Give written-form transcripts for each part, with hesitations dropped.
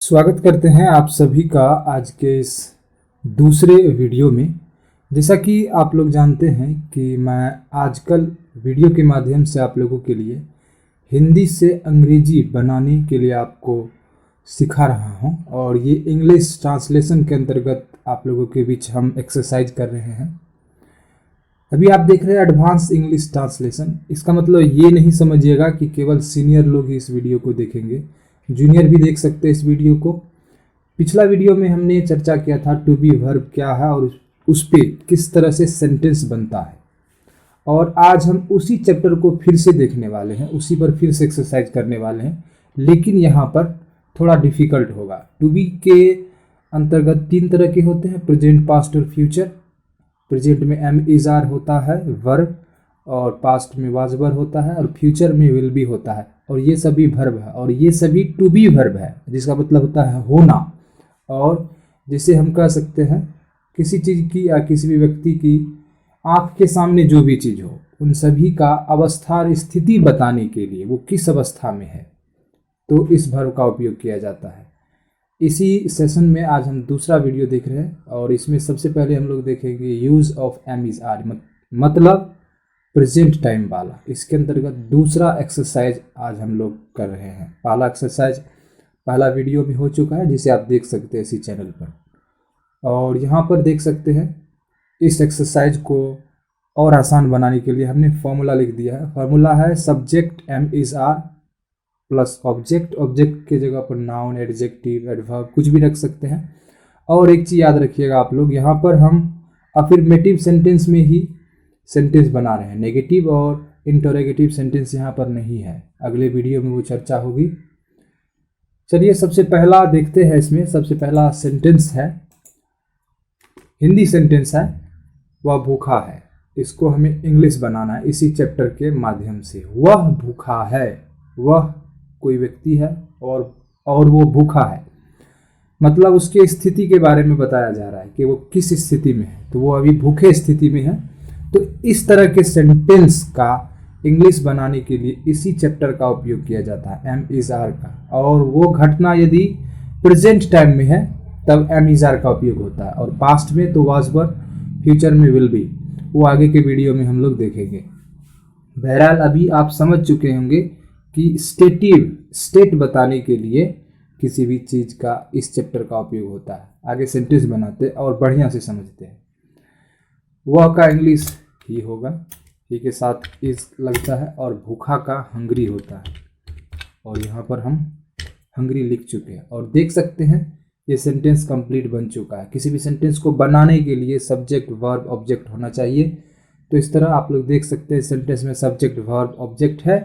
स्वागत करते हैं आप सभी का आज के इस दूसरे वीडियो में। जैसा कि आप लोग जानते हैं कि मैं आजकल वीडियो के माध्यम से आप लोगों के लिए हिंदी से अंग्रेजी बनाने के लिए आपको सिखा रहा हूं और ये इंग्लिश ट्रांसलेशन के अंतर्गत आप लोगों के बीच हम एक्सरसाइज कर रहे हैं। अभी आप देख रहे हैं एडवांस इंग्लिश ट्रांसलेशन। इसका मतलब ये नहीं समझिएगा कि केवल सीनियर लोग ही इस वीडियो को देखेंगे, जूनियर भी देख सकते हैं इस वीडियो को। पिछला वीडियो में हमने चर्चा किया था टू बी वर्ब क्या है और उस पे किस तरह से सेंटेंस बनता है, और आज हम उसी चैप्टर को फिर से देखने वाले हैं, उसी पर फिर से एक्सरसाइज करने वाले हैं, लेकिन यहाँ पर थोड़ा डिफिकल्ट होगा। टू बी के अंतर्गत तीन तरह के होते हैं, प्रेजेंट, पास्ट और फ्यूचर। प्रेजेंट में एम इज आर होता है वर्ब, और पास्ट में वाज वर होता है, और फ्यूचर में विल बी होता है, और ये सभी वर्ब है, और ये सभी टू बी वर्ब है, जिसका मतलब होता है होना। और जैसे हम कह सकते हैं किसी चीज़ की या किसी भी व्यक्ति की आँख के सामने जो भी चीज़ हो, उन सभी का अवस्था और स्थिति बताने के लिए वो किस अवस्था में है, तो इस वर्ब का उपयोग किया जाता है। इसी सेशन में आज हम दूसरा वीडियो देख रहे हैं, और इसमें सबसे पहले हम लोग देखेंगे use of am is are, मतलब प्रेजेंट टाइम वाला। इसके अंतर्गत दूसरा एक्सरसाइज आज हम लोग कर रहे हैं। पहला एक्सरसाइज पहला वीडियो में हो चुका है, जिसे आप देख सकते हैं इसी चैनल पर, और यहाँ पर देख सकते हैं। इस एक्सरसाइज को और आसान बनाने के लिए हमने फॉर्मूला लिख दिया है। फॉर्मूला है subject am is are plus object. Object के जगह पर नाउन, एडजेक्टिव, एडवर्ब कुछ भी रख सकते हैं। और एक चीज़ याद रखिएगा आप लोग, यहाँ पर हम अफर्मेटिव सेंटेंस में ही सेंटेंस बना रहे हैं, नेगेटिव और इंटरोगेटिव सेंटेंस यहाँ पर नहीं है। अगले वीडियो में वो चर्चा होगी। चलिए सबसे पहला देखते हैं। इसमें सबसे पहला सेंटेंस है, हिंदी सेंटेंस है, वह भूखा है। इसको हमें इंग्लिश बनाना है इसी चैप्टर के माध्यम से। वह भूखा है, वह कोई व्यक्ति है और वो भूखा है, मतलब उसके स्थिति के बारे में बताया जा रहा है कि वो किस स्थिति में है, तो वो अभी भूखे स्थिति में है। तो इस तरह के सेंटेंस का इंग्लिश बनाने के लिए इसी चैप्टर का उपयोग किया जाता है, एम इज आर का। और वो घटना यदि प्रेजेंट टाइम में है तब एम इज आर का उपयोग होता है, और पास्ट में तो वाज वर, फ्यूचर में विल बी। वो आगे के वीडियो में हम लोग देखेंगे। बहरहाल अभी आप समझ चुके होंगे कि स्टेट बताने के लिए किसी भी चीज़ का इस चैप्टर का उपयोग होता है। आगे सेंटेंस बनाते और बढ़िया से समझते हैं। वह का इंग्लिश ही होगा, ही के साथ इज लगता है, और भूखा का हंग्री होता है, और यहाँ पर हम हंग्री लिख चुके हैं। और देख सकते हैं ये सेंटेंस कंप्लीट बन चुका है। किसी भी सेंटेंस को बनाने के लिए सब्जेक्ट, वर्ब, ऑब्जेक्ट होना चाहिए। तो इस तरह आप लोग देख सकते हैं सेंटेंस में सब्जेक्ट, वर्ब, ऑब्जेक्ट है,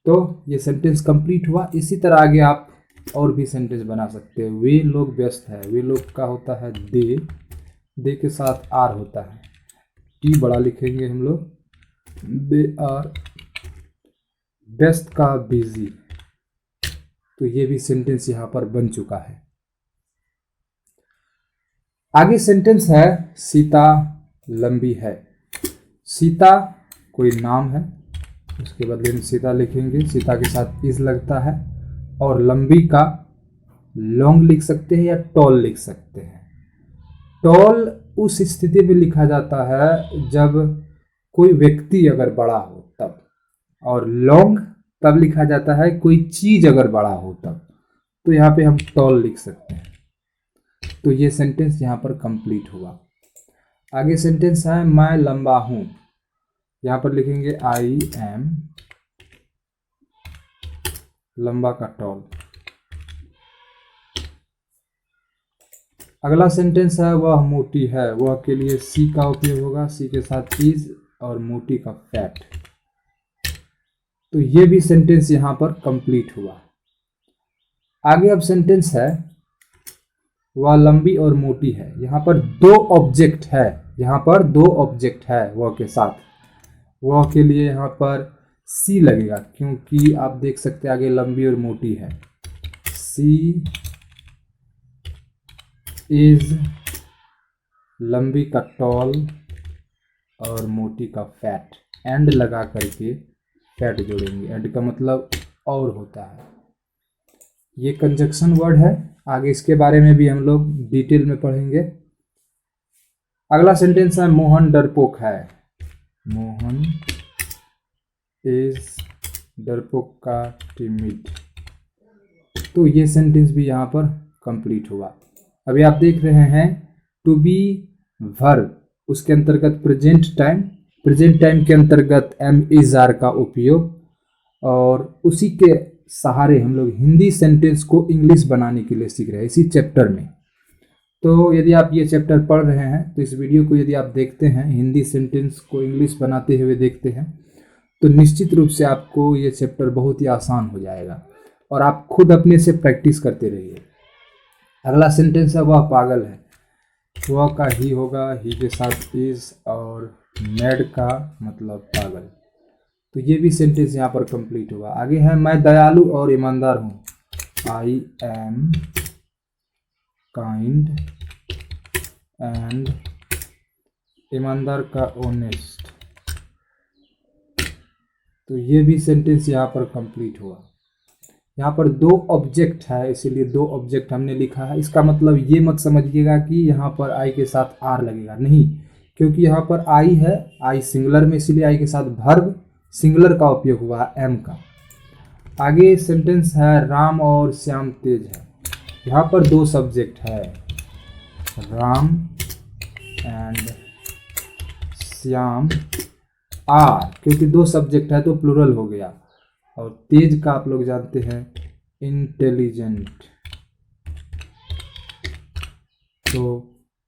तो ये सेंटेंस कंप्लीट हुआ। इसी तरह आगे आप और भी सेंटेंस बना सकते हैं। वे लोग व्यस्त है, वे लोग का होता है दे के साथ आर होता है, टी बड़ा लिखेंगे हम लोग। दे आर व्यस्त का बिजी, तो ये भी सेंटेंस यहाँ पर बन चुका है। आगे सेंटेंस है सीता लंबी है। सीता कोई नाम है, उसके बदले में सीता लिखेंगे, सीता के साथ इज लगता है, और लंबी का लॉन्ग लिख सकते हैं या टॉल लिख सकते हैं। टॉल उस स्थिति में लिखा जाता है जब कोई व्यक्ति अगर बड़ा हो तब, और लॉन्ग तब लिखा जाता है कोई चीज अगर बड़ा हो तब। तो यहाँ पे हम टॉल लिख सकते हैं। तो ये सेंटेंस यहाँ पर कंप्लीट हुआ। आगे सेंटेंस है मैं लंबा हूँ। यहाँ पर लिखेंगे आई एम, लंबा का टॉल। अगला सेंटेंस है वह मोटी है। वह के लिए सी का उपयोग होगा, सी के साथ इज, और मोटी का फैट। तो ये भी सेंटेंस यहाँ पर कंप्लीट हुआ। आगे अब सेंटेंस है वह लंबी और मोटी है। यहाँ पर दो ऑब्जेक्ट है, यहाँ पर दो ऑब्जेक्ट है वह के साथ। वह के लिए यहाँ पर सी लगेगा, क्योंकि आप देख सकते हैं आगे लंबी और मोटी है। सी इज, लंबी का टॉल और मोटी का फैट। एंड लगा करके फैट जोड़ेंगे। एंड का मतलब और होता है। ये कंजक्शन वर्ड है, आगे इसके बारे में भी हम लोग डिटेल में पढ़ेंगे। अगला सेंटेंस है मोहन डरपोक है। मोहन इज डरपोक का टीममेट। तो ये सेंटेंस भी यहाँ पर कंप्लीट हुआ। अभी आप देख रहे हैं टू बी वर्ब, उसके अंतर्गत प्रेजेंट टाइम के अंतर्गत एम इज आर का उपयोग, और उसी के सहारे हम लोग हिंदी सेंटेंस को इंग्लिश बनाने के लिए सीख रहे हैं इसी चैप्टर में। तो यदि आप ये चैप्टर पढ़ रहे हैं तो इस वीडियो को यदि आप देखते हैं, हिंदी सेंटेंस को इंग्लिश बनाते हुए देखते हैं, तो निश्चित रूप से आपको ये चैप्टर बहुत ही आसान हो जाएगा और आप खुद अपने से प्रैक्टिस करते रहिए। अगला सेंटेंस है वह पागल है। वह का ही होगा, ही के साथ इज, और मैड का मतलब पागल। तो ये भी सेंटेंस यहाँ पर कंप्लीट हुआ। आगे है मैं दयालु और ईमानदार हूँ। आई एम काइंड एंड ईमानदार का ऑनेस्ट। तो ये भी सेंटेंस यहाँ पर कंप्लीट हुआ। यहाँ पर दो ऑब्जेक्ट है, इसीलिए दो ऑब्जेक्ट हमने लिखा है। इसका मतलब ये मत समझिएगा कि यहाँ पर आई के साथ आर लगेगा, नहीं, क्योंकि यहाँ पर आई है, आई सिंगुलर में, इसीलिए आई के साथ वर्ब सिंगुलर का उपयोग हुआ है, एम का। आगे सेंटेंस है राम और श्याम तेज है। यहाँ पर दो सब्जेक्ट है, राम एंड श्याम आर, क्योंकि दो सब्जेक्ट है तो प्लूरल हो गया। और तेज का आप लोग जानते हैं इंटेलिजेंट। तो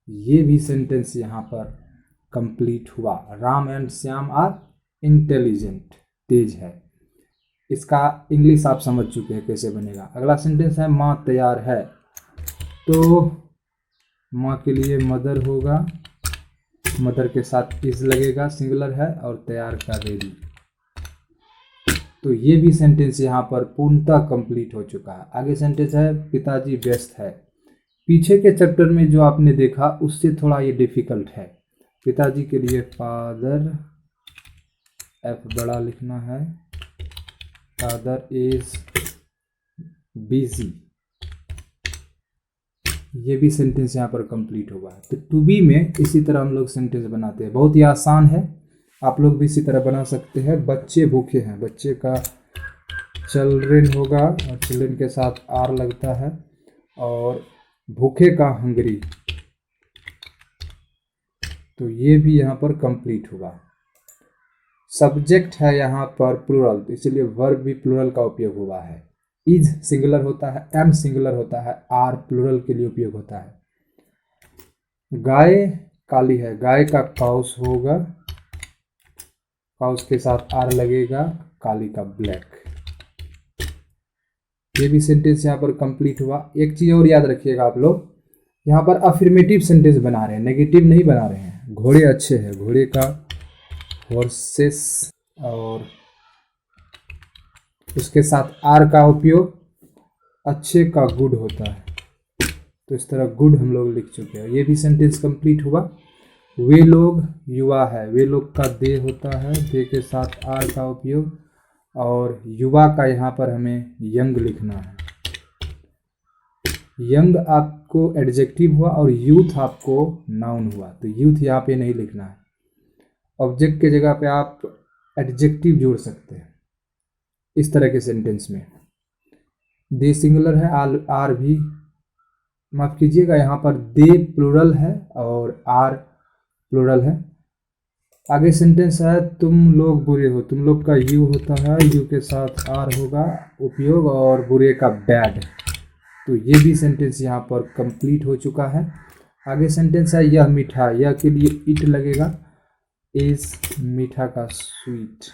ये भी सेंटेंस यहाँ पर कंप्लीट हुआ। Ram and Shyam are intelligent, तेज है। इसका इंग्लिश आप समझ चुके हैं कैसे बनेगा। अगला सेंटेंस है माँ तैयार है। तो माँ के लिए मदर होगा, मदर के साथ इज लगेगा, सिंगुलर है, और तैयार का रेडी। तो ये भी सेंटेंस यहाँ पर पूर्णतः कंप्लीट हो चुका है। आगे सेंटेंस है पिताजी व्यस्त है। पीछे के चैप्टर में जो आपने देखा उससे थोड़ा ये डिफिकल्ट है। पिताजी के लिए फादर, एफ बड़ा लिखना है, फादर इज बिजी। ये भी सेंटेंस यहाँ पर कंप्लीट हुआ है। तो टू बी में इसी तरह हम लोग सेंटेंस बनाते हैं, बहुत ही आसान है, आप लोग भी इसी तरह बना सकते हैं। बच्चे भूखे हैं, बच्चे का चिल्ड्रेन होगा और चिल्ड्रेन के साथ आर लगता है, और भूखे का हंगरी। तो ये भी यहाँ पर कंप्लीट हुआ। सब्जेक्ट है यहाँ पर प्लूरल, तो इसलिए वर्ब भी प्लूरल का उपयोग हुआ है। इज सिंगुलर होता है, एम सिंगुलर होता है, आर प्लूरल के लिए उपयोग होता है। गाय काली है, गाय का काउस होगा, काउस के साथ आर लगेगा, काली का ब्लैक। ये भी सेंटेंस यहाँ पर कंप्लीट हुआ। एक चीज और याद रखिएगा आप लोग, यहाँ पर अफर्मेटिव सेंटेंस बना रहे हैं, नेगेटिव नहीं बना रहे हैं। घोड़े अच्छे हैं, घोड़े का हॉर्सेस, और उसके साथ आर का उपयोग अच्छे का गुड होता है। तो इस तरह गुड हम लोग लिख चुके हैं। ये भी सेंटेंस कंप्लीट हुआ। वे लोग युवा है, वे लोग का दे होता है, दे के साथ आर का उपयोग, और युवा का यहाँ पर हमें यंग लिखना है। यंग आपको एडजेक्टिव हुआ और यूथ आपको नाउन हुआ, तो यूथ यहाँ पे नहीं लिखना है। ऑब्जेक्ट के जगह पे आप एडजेक्टिव जोड़ सकते हैं इस तरह के सेंटेंस में। दे सिंगुलर है, आर भी, माफ कीजिएगा, यहाँ पर दे प्लूरल है और आर प्लूरल है। आगे सेंटेंस है तुम लोग बुरे हो, तुम लोग का यू होता है, यू के साथ आर होगा उपयोग, और बुरे का बैड। तो ये भी सेंटेंस यहाँ पर कंप्लीट हो चुका है। आगे सेंटेंस है यह मीठा, यह के लिए इट लगेगा, इज मीठा का स्वीट।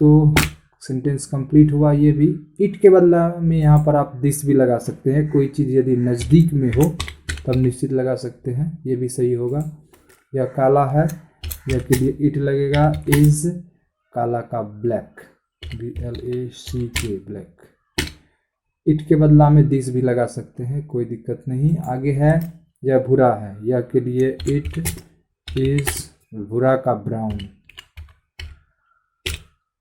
तो सेंटेंस कंप्लीट हुआ। ये भी इट के बदला में यहाँ पर आप दिस भी लगा सकते हैं, कोई चीज़ यदि नज़दीक में हो तब निश्चित लगा सकते हैं, ये भी सही होगा। यह काला है, यह के लिए इट लगेगा, इज काला का ब्लैक, BLACK ब्लैक। इट के बदला में दिस भी लगा सकते हैं, कोई दिक्कत नहीं। आगे है यह भूरा है, यह के लिए इट इज भूरा का ब्राउन।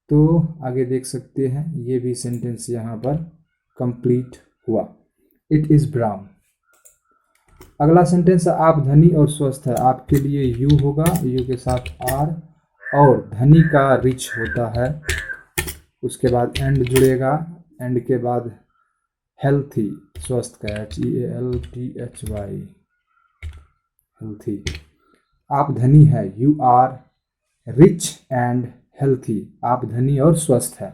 तो आगे देख सकते हैं ये भी सेंटेंस यहाँ पर कंप्लीट हुआ। It is brown. अगला सेंटेंस है आप धनी और स्वस्थ है। आपके लिए यू होगा, यू के साथ आर, और धनी का रिच होता है, उसके बाद एंड जुड़ेगा, एंड के बाद हेल्थी, स्वस्थ का HEALTHY, हेल्थी। आप धनी है, you are rich and healthy. आप धनी और स्वस्थ है।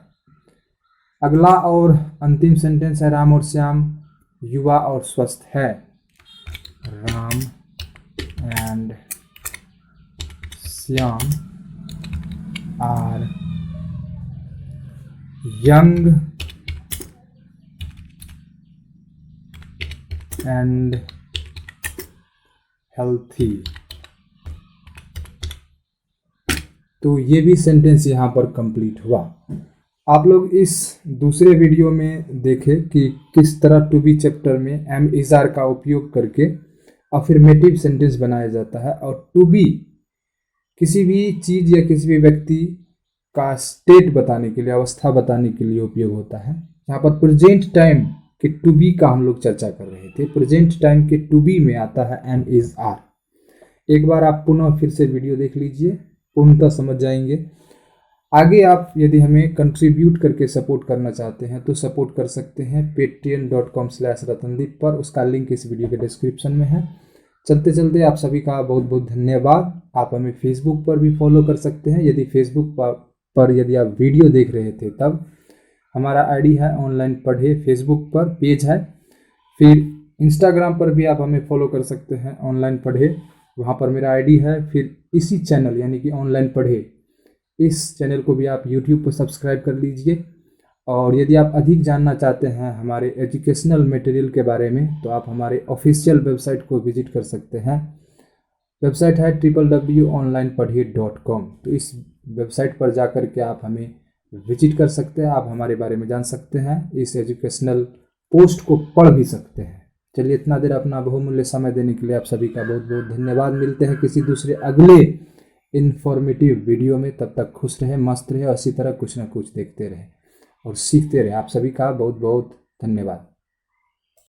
अगला और अंतिम सेंटेंस है राम और श्याम युवा और स्वस्थ है। Ram and Shyam are young and healthy. तो ये भी सेंटेंस यहाँ पर कंप्लीट हुआ। आप लोग इस दूसरे वीडियो में देखें कि किस तरह टू बी चैप्टर में एम इज आर का उपयोग करके अफर्मेटिव सेंटेंस बनाया जाता है। और टू बी किसी भी चीज़ या किसी भी व्यक्ति का स्टेट बताने के लिए, अवस्था बताने के लिए उपयोग होता है। यहाँ पर प्रेजेंट टाइम के टू बी का हम लोग चर्चा कर रहे थे। प्रेजेंट टाइम के टू बी में आता है एम इज आर। एक बार आप पुनः फिर से वीडियो देख लीजिए, पूर्णतः समझ जाएंगे। आगे आप यदि हमें कंट्रीब्यूट करके सपोर्ट करना चाहते हैं तो सपोर्ट कर सकते हैं patreon.com/रतनदीप पर। उसका लिंक इस वीडियो के डिस्क्रिप्शन में है। चलते चलते आप सभी का बहुत बहुत धन्यवाद। आप हमें फेसबुक पर भी फॉलो कर सकते हैं। यदि फेसबुक पर यदि आप वीडियो देख रहे थे तब हमारा आईडी है ऑनलाइन पढ़े, फेसबुक पर पेज है। फिर इंस्टाग्राम पर भी आप हमें फॉलो कर सकते हैं ऑनलाइन पढ़े, वहाँ पर मेरा आईडी है। फिर इसी चैनल यानी कि ऑनलाइन पढ़े, इस चैनल को भी आप यूट्यूब पर सब्सक्राइब कर लीजिए। और यदि आप अधिक जानना चाहते हैं हमारे एजुकेशनल मटेरियल के बारे में तो आप हमारे ऑफिशियल वेबसाइट को विजिट कर सकते हैं। वेबसाइट है www.onlinepadhe.com। तो इस वेबसाइट पर जाकर के आप हमें विजिट कर सकते हैं, आप हमारे बारे में जान सकते हैं, इस एजुकेशनल पोस्ट को पढ़ भी सकते हैं। चलिए, इतना देर अपना बहुमूल्य समय देने के लिए आप सभी का बहुत बहुत धन्यवाद। मिलते हैं किसी दूसरे अगले इन्फॉर्मेटिव वीडियो में। तब तक खुश रहे, मस्त रहे और इसी तरह कुछ ना कुछ देखते रहे और सीखते रहे। आप सभी का बहुत बहुत धन्यवाद।